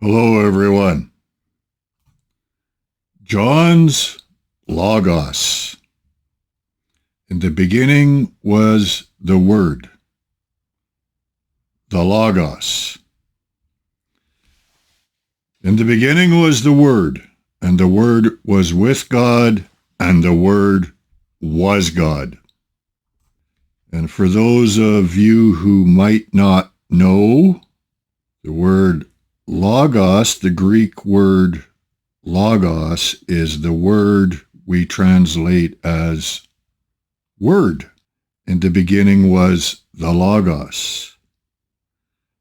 Hello, everyone. John's Logos. In the beginning was the Word, the Logos. In the beginning was the Word, and the Word was with God, and the Word was God. And for those of you who might not know, the word Logos, the Greek word Logos, is the word we translate as word. In the beginning was the Logos.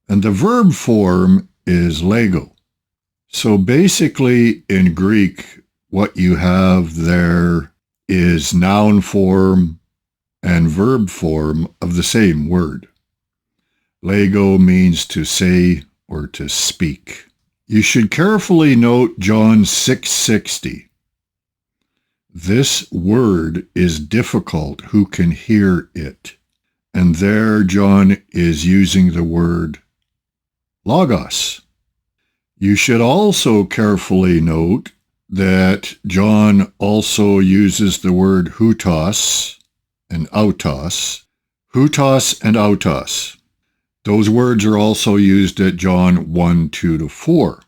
And the verb form is lego. So basically in Greek, what you have there is noun form and verb form of the same word. Lego means to say or to speak. You should carefully note John 6:60. This word is difficult who can hear it. And there John is using the word logos. You should also carefully note that John also uses the word hutos and autos. Hutos and autos. Those words are also used at John 1:2-4.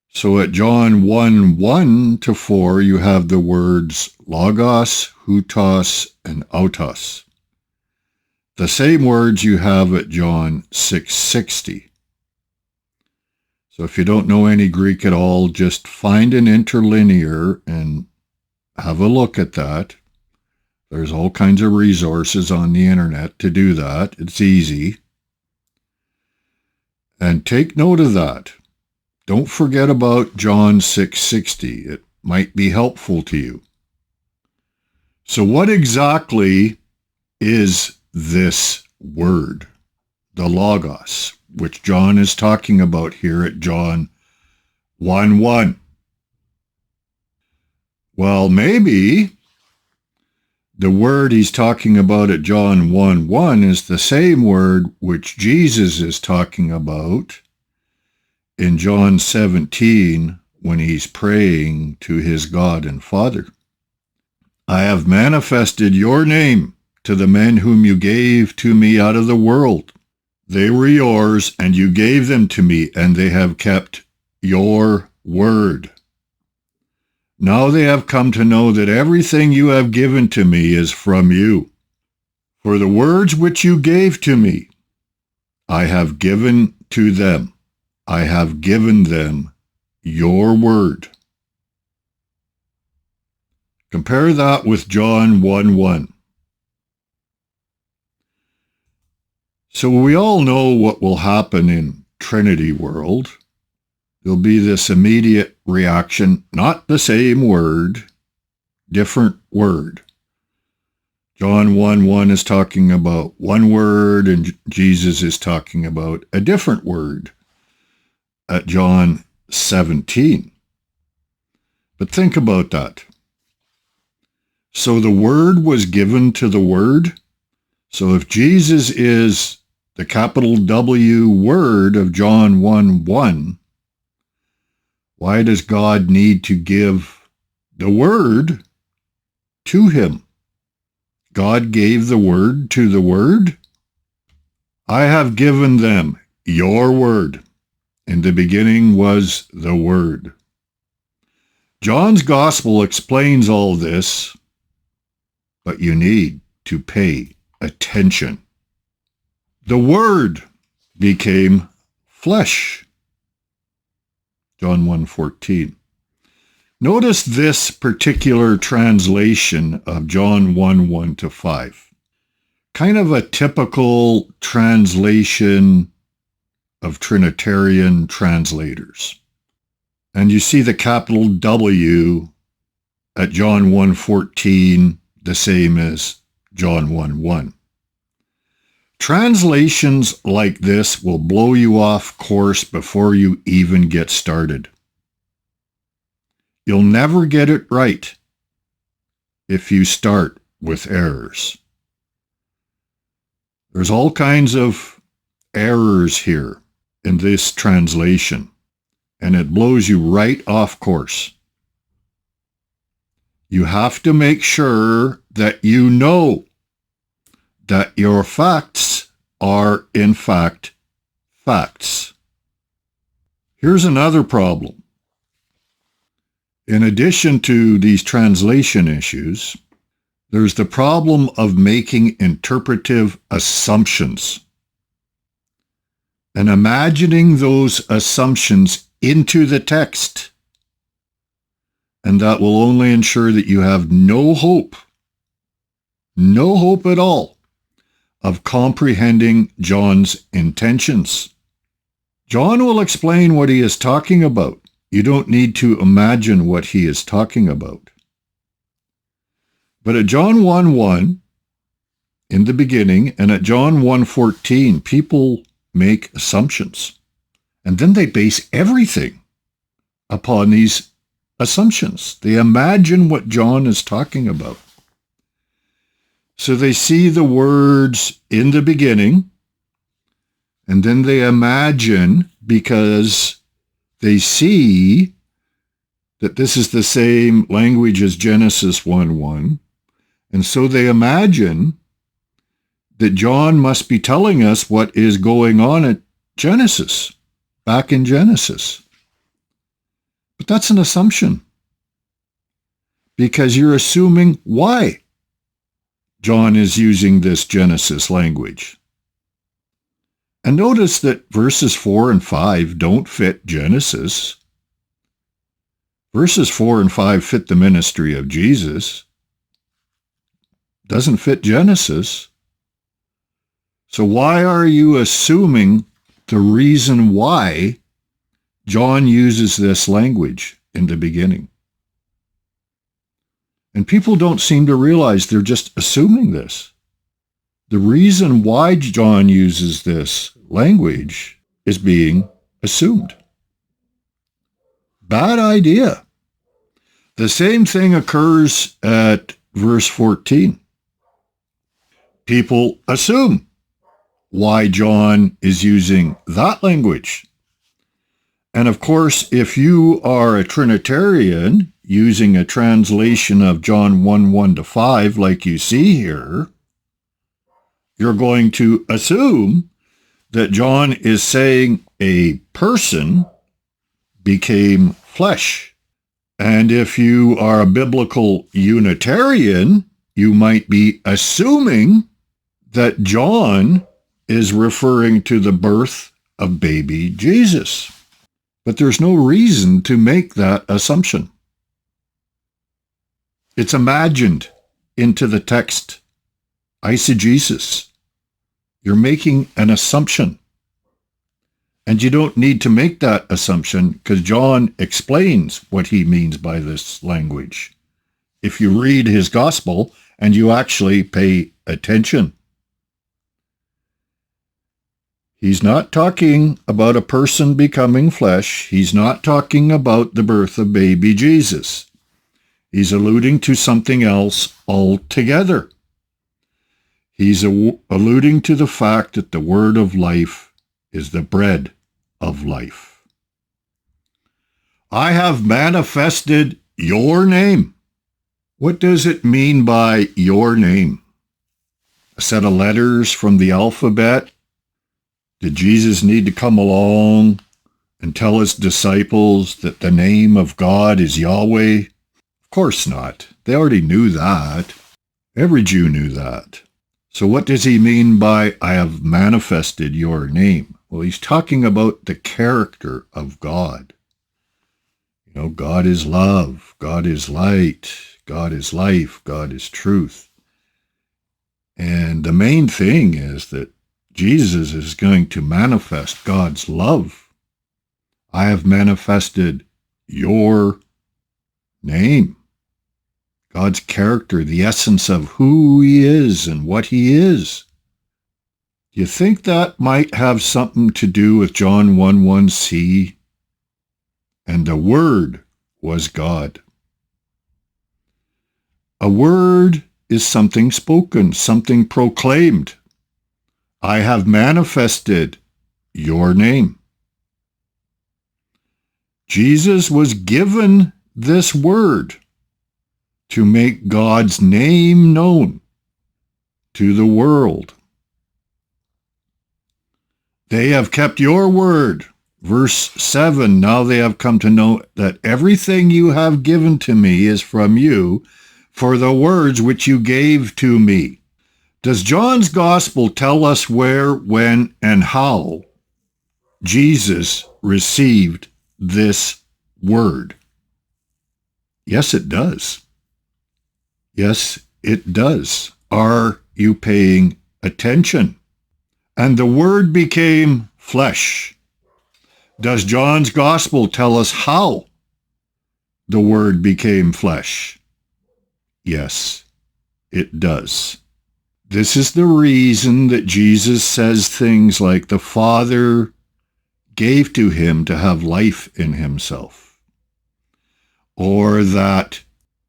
So at John 1:1-4, you have the words logos, hutos, and autos. The same words you have at John 6:60. So if you don't know any Greek at all, just find an interlinear and have a look at that. There's all kinds of resources on the internet to do that. It's easy. And take note of that. Don't forget about John 6:60. It might be helpful to you. So what exactly is this word, the Logos, which John is talking about here at John 1:1? Well, maybe the word he's talking about at John 1:1 is the same word which Jesus is talking about in John 17 when he's praying to his God and Father. I have manifested your name to the men whom you gave to me out of the world. They were yours, and you gave them to me, and they have kept your word. Now they have come to know that everything you have given to me is from you. For the words which you gave to me, I have given to them. I have given them your word. Compare that with John 1:1. So we all know what will happen in Trinity world. There'll be this immediate reaction, not the same word, different word. John 1:1 is talking about one word, and Jesus is talking about a different word at John 17. But think about that. So the word was given to the word. So if Jesus is the capital W word of John 1:1, why does God need to give the word to him? God gave the word to the word. I have given them your word. In the beginning was the word. John's gospel explains all this, but you need to pay attention. The word became flesh. John 1:14. Notice this particular translation of John 1:1-5. Kind of a typical translation of Trinitarian translators. And you see the capital W at John 1:14, the same as John 1:1. Translations like this will blow you off course before you even get started. You'll never get it right if you start with errors. There's all kinds of errors here in this translation, and it blows you right off course. You have to make sure that you know that your facts are, in fact, facts. Here's another problem. In addition to these translation issues, there's the problem of making interpretive assumptions and imagining those assumptions into the text. And that will only ensure that you have no hope at all, of comprehending John's intentions. John will explain what he is talking about. You don't need to imagine what he is talking about. But at John 1:1, in the beginning, and at John 1:14, people make assumptions. And then they base everything upon these assumptions. They imagine what John is talking about. So they see the words in the beginning, and then they imagine, because they see that this is the same language as Genesis 1:1, and so they imagine that John must be telling us what is going on at Genesis, back in Genesis. But that's an assumption, because you're assuming why John is using this Genesis language. And notice that verses 4 and 5 don't fit Genesis. Verses 4 and 5 fit the ministry of Jesus. Doesn't fit Genesis. So why are you assuming the reason why John uses this language in the beginning? And people don't seem to realize they're just assuming this. The reason why John uses this language is being assumed. Bad idea. The same thing occurs at verse 14. People assume why John is using that language. And of course, if you are a Trinitarian using a translation of John 1:1-5 like you see here, you're going to assume that John is saying a person became flesh. And if you are a biblical Unitarian, you might be assuming that John is referring to the birth of baby Jesus. But there's no reason to make that assumption. It's imagined into the text. Eisegesis. You're making an assumption. And you don't need to make that assumption because John explains what he means by this language. If you read his gospel and you actually pay attention. He's not talking about a person becoming flesh. He's not talking about the birth of baby Jesus. He's alluding to something else altogether. He's alluding to the fact that the word of life is the bread of life. I have manifested your name. What does it mean by your name? A set of letters from the alphabet? Did Jesus need to come along and tell his disciples that the name of God is Yahweh? Of course not. They already knew that. Every Jew knew that. So what does he mean by, I have manifested your name? Well, he's talking about the character of God. You know, God is love. God is light. God is life. God is truth. And the main thing is that Jesus is going to manifest God's love. I have manifested your name. God's character, the essence of who he is and what he is. Do you think that might have something to do with John 1:1c? And the Word was God. A word is something spoken, something proclaimed. I have manifested your name. Jesus was given this word to make God's name known to the world. They have kept your word. Verse 7, now they have come to know that everything you have given to me is from you, for the words which you gave to me. Does John's gospel tell us where, when, and how Jesus received this word? Yes, it does. Yes, it does. Are you paying attention? And the word became flesh. Does John's gospel tell us how the word became flesh? Yes, it does. This is the reason that Jesus says things like the Father gave to him to have life in himself. Or that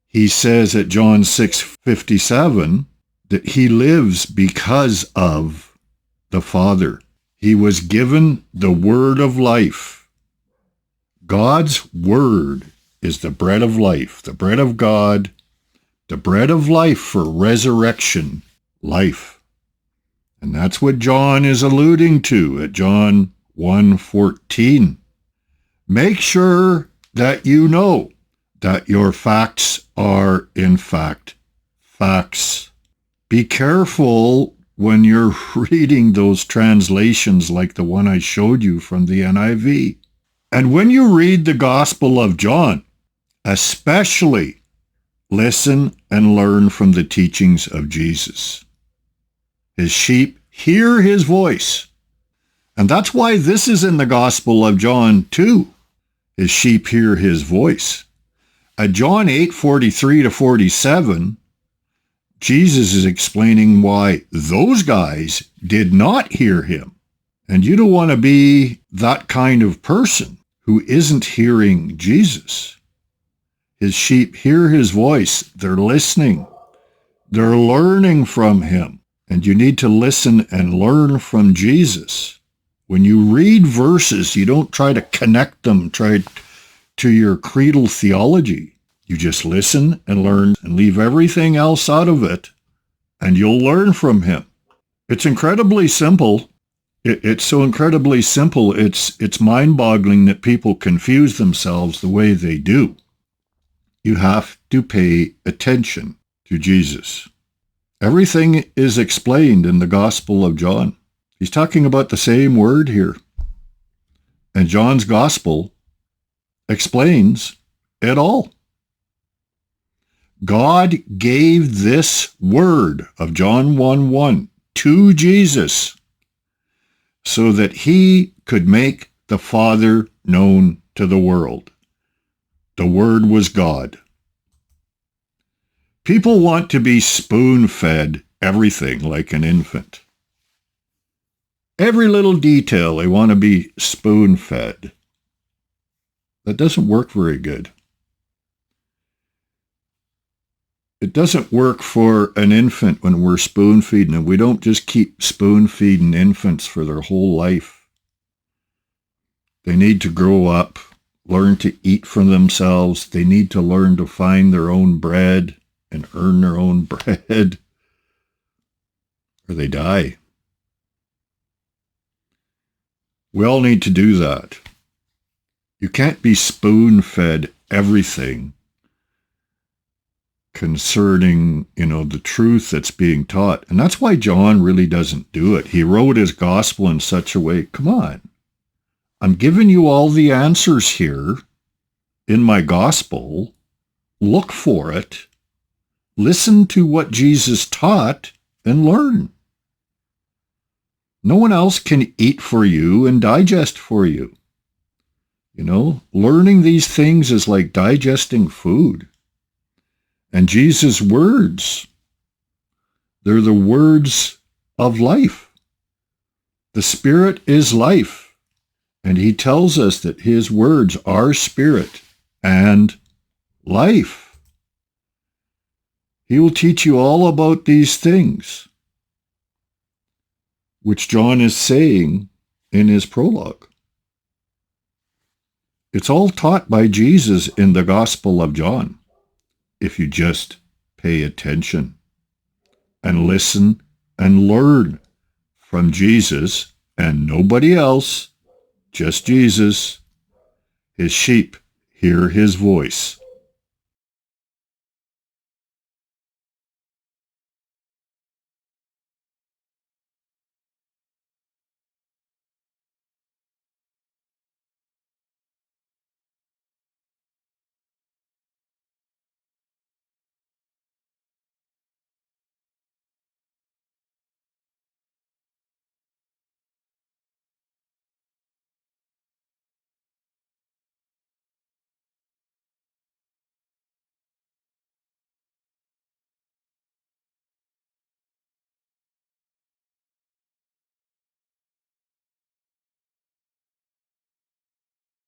he says at John 6:57 that he lives because of the Father. He was given the word of life. God's word is the bread of life, the bread of God, the bread of life for resurrection life. And that's what John is alluding to at John 1:14. Make sure that you know that your facts are in fact facts. Be careful when you're reading those translations like the one I showed you from the NIV. And when you read the Gospel of John, especially listen and learn from the teachings of Jesus. His sheep hear his voice. And that's why this is in the Gospel of John too. His sheep hear his voice. At John 8:43-47, Jesus is explaining why those guys did not hear him. And you don't want to be that kind of person who isn't hearing Jesus. His sheep hear his voice. They're listening. They're learning from him. And you need to listen and learn from Jesus. When you read verses, you don't try to connect them, to your creedal theology. You just listen and learn and leave everything else out of it, and you'll learn from him. It's incredibly simple. It's so incredibly simple, it's mind-boggling that people confuse themselves the way they do. You have to pay attention to Jesus. Everything is explained in the Gospel of John. He's talking about the same word here. And John's Gospel explains it all. God gave this word of John 1:1 to Jesus so that he could make the Father known to the world. The Word was God. People want to be spoon-fed everything like an infant. Every little detail they want to be spoon-fed. That doesn't work very good. It doesn't work for an infant when we're spoon-feeding them. We don't just keep spoon-feeding infants for their whole life. They need to grow up, learn to eat for themselves. They need to learn to find their own bread and earn their own bread, or they die. We all need to do that. You can't be spoon-fed everything concerning, the truth that's being taught. And that's why John really doesn't do it. He wrote his gospel in such a way, come on, I'm giving you all the answers here in my gospel. Look for it. Listen to what Jesus taught and learn. No one else can eat for you and digest for you. Learning these things is like digesting food. And Jesus' words, they're the words of life. The Spirit is life. And he tells us that his words are spirit and life. He will teach you all about these things, which John is saying in his prologue. It's all taught by Jesus in the Gospel of John, if you just pay attention and listen and learn from Jesus and nobody else, just Jesus. His sheep hear his voice.